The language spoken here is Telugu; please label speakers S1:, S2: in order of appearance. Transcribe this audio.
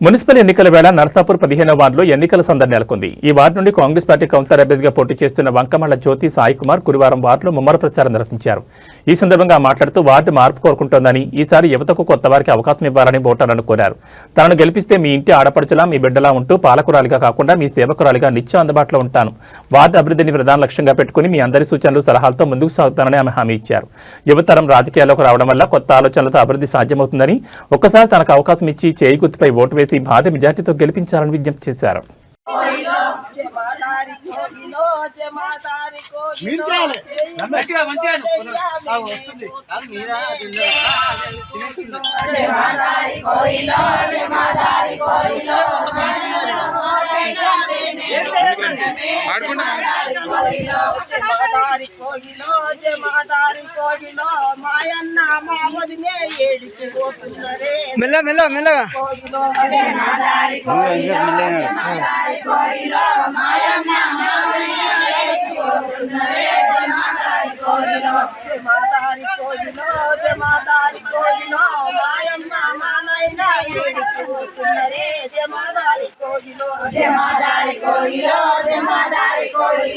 S1: మున్సిపల్ ఎన్నికల వేళ నర్సాపూర్ 15వ వార్డులో ఎన్నికల సందడి నెలకొంది. ఈ వార్డు నుండి కాంగ్రెస్ పార్టీ కౌన్సిలర్ అభ్యర్థిగా పోటీ చేస్తున్న వంకమళ్ల జ్యోతి సాయి కుమార్ గురువారం వార్డులో ముమ్మర ప్రచారం నిర్వహించారు. ఈ సందర్భంగా మాట్లాడుతూ వార్డు మార్పు కోరుకుంటోందని, ఈసారి యువతకు కొత్త వారికి అవకాశం ఇవ్వాలని ఓటర్లను కోరారు. తనను గెలిపిస్తే మీ ఇంటి ఆడపడుచులా, మీ బిడ్డలా ఉంటూ పాలకురాలిగా కాకుండా మీ సేవకురాలిగా నిత్యం అందుబాటులో ఉంటాను. వార్డు అభివృద్ధిని ప్రధాన లక్ష్యంగా పెట్టుకుని మీ అందరి సూచనలు, సలహాలతో ముందుకు సాగుతానని ఆమె హామీ ఇచ్చారు. యువతరం రాజకీయాల్లోకి రావడం వల్ల కొత్త ఆలోచనలతో అభివృద్ధి సాధ్యమవుతుందని, ఒక్కసారి తనకు అవకాశం ఇచ్చి చేయి గుర్తుపై ఓటు వేసి భారీ మెజార్టీతో గెలిపించాలని విజ్ఞప్తి చేశారు.
S2: మెల్ల మెల్ల మెల్లగా
S3: జమాదారి కోయిలో